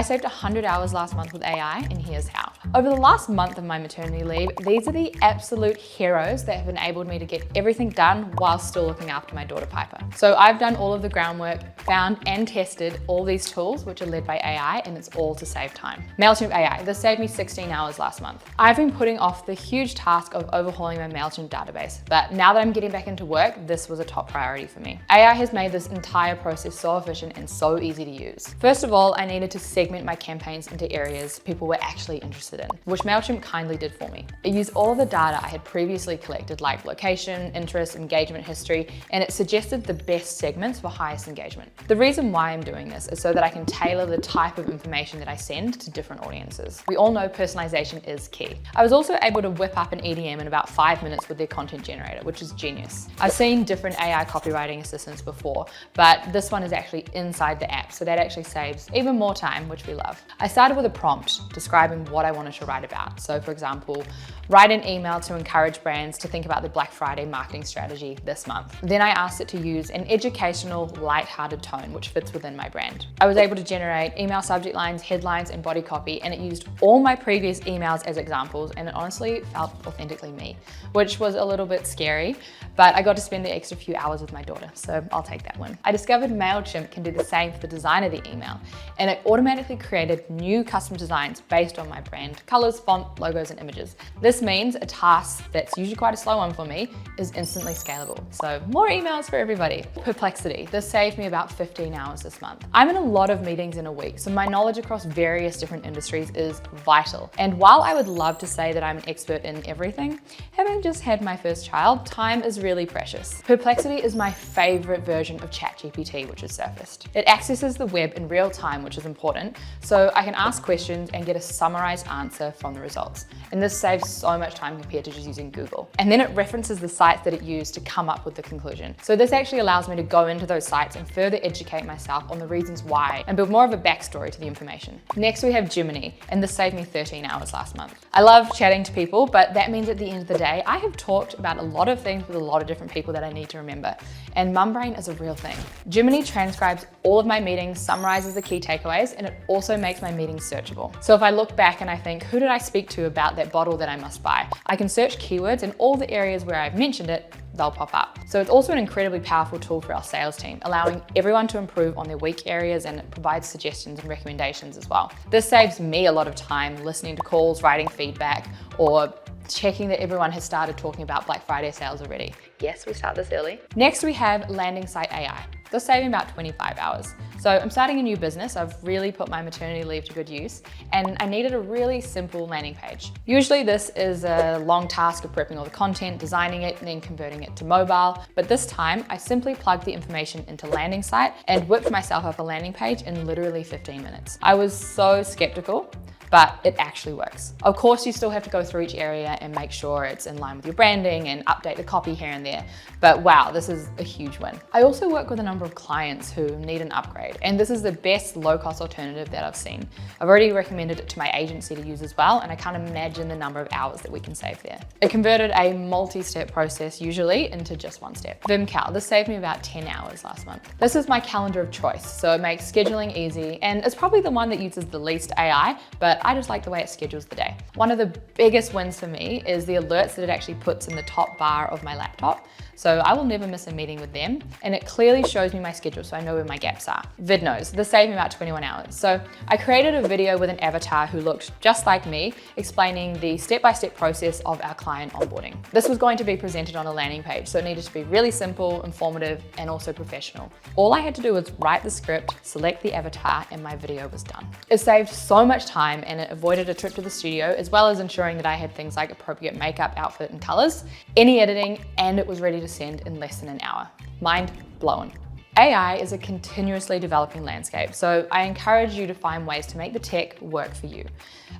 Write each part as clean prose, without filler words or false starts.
I saved 100 hours last month with AI, and here's how. Over the last month of my maternity leave, these are the absolute heroes that have enabled me to get everything done while still looking after my daughter Piper. So I've done all of the groundwork, found and tested all these tools which are led by AI, and it's all to save time. Mailchimp AI, this saved me 16 hours last month. I've been putting off the huge task of overhauling my Mailchimp database, but now that I'm getting back into work, this was a top priority for me. AI has made this entire process so efficient and so easy to use. First of all, I needed to segment my campaigns into areas people were actually interested in, which Mailchimp kindly did for me. It used all of the data I had previously collected, like location, interest, engagement history, and it suggested the best segments for highest engagement. The reason why I'm doing this is so that I can tailor the type of information that I send to different audiences. We all know personalization is key. I was also able to whip up an EDM in about 5 minutes with their content generator, which is genius. I've seen different AI copywriting assistants before, but this one is actually inside the app, so that actually saves even more time, which we love. I started with a prompt describing what I wanted to write about. So for example, write an email to encourage brands to think about the Black Friday marketing strategy this month. Then I asked it to use an educational, light-hearted tone, which fits within my brand. I was able to generate email subject lines, headlines, and body copy, and it used all my previous emails as examples, and it honestly felt authentically me, which was a little bit scary, but I got to spend the extra few hours with my daughter, so I'll take that one. I discovered Mailchimp can do the same for the design of the email, and it automatically created new custom designs based on my brand, colors, font, logos, and images. This means a task that's usually quite a slow one for me is instantly scalable. So more emails for everybody. Perplexity. This saved me about 15 hours this month. I'm in a lot of meetings in a week, so my knowledge across various different industries is vital. And while I would love to say that I'm an expert in everything, having just had my first child, time is really precious. Perplexity is my favorite version of ChatGPT, which has surfaced. It accesses the web in real time, which is important, so I can ask questions and get a summarized answer from the results. And this saves so much time compared to just using Google. And then it references the sites that it used to come up with the conclusion. So this actually allows me to go into those sites and further educate myself on the reasons why and build more of a backstory to the information. Next, we have Jiminny, and this saved me 13 hours last month. I love chatting to people, but that means at the end of the day, I have talked about a lot of things with a lot of different people that I need to remember. And mum brain is a real thing. Jiminny transcribes all of my meetings, summarizes the key takeaways, and it also makes my meetings searchable. So if I look back and I think, who did I speak to about that bottle that I must buy? I can search keywords and all the areas where I've mentioned it, they'll pop up. So it's also an incredibly powerful tool for our sales team, allowing everyone to improve on their weak areas, and it provides suggestions and recommendations as well. This saves me a lot of time listening to calls, writing feedback, or checking that everyone has started talking about Black Friday sales already. Yes, we start this early. Next, we have landing site AI. This saved me about 25 hours. So I'm starting a new business. I've really put my maternity leave to good use, and I needed a really simple landing page. Usually this is a long task of prepping all the content, designing it, and then converting it to mobile. But this time I simply plugged the information into landing site and whipped myself up a landing page in literally 15 minutes. I was so skeptical, but it actually works. Of course, you still have to go through each area and make sure it's in line with your branding and update the copy here and there. But wow, this is a huge win. I also work with a number of clients who need an upgrade, and this is the best low-cost alternative that I've seen. I've already recommended it to my agency to use as well, and I can't imagine the number of hours that we can save there. It converted a multi-step process usually into just one step. VimCal, this saved me about 10 hours last month. This is my calendar of choice, so it makes scheduling easy, and it's probably the one that uses the least AI, but I just like the way it schedules the day. One of the biggest wins for me is the alerts that it actually puts in the top bar of my laptop. So I will never miss a meeting with them, and it clearly shows me my schedule so I know where my gaps are. VidNose, this saved me about 21 hours. So I created a video with an avatar who looked just like me, explaining the step-by-step process of our client onboarding. This was going to be presented on a landing page, so it needed to be really simple, informative, and also professional. All I had to do was write the script, select the avatar, and my video was done. It saved so much time, and it avoided a trip to the studio, as well as ensuring that I had things like appropriate makeup, outfit, and colors, any editing, and it was ready to send in less than an hour. Mind blown. AI is a continuously developing landscape, so I encourage you to find ways to make the tech work for you.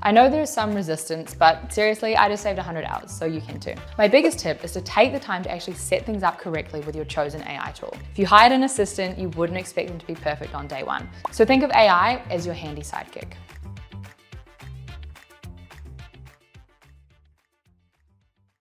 I know there is some resistance, but seriously, I just saved 100 hours, so you can too. My biggest tip is to take the time to actually set things up correctly with your chosen AI tool. If you hired an assistant, you wouldn't expect them to be perfect on day one. So think of AI as your handy sidekick.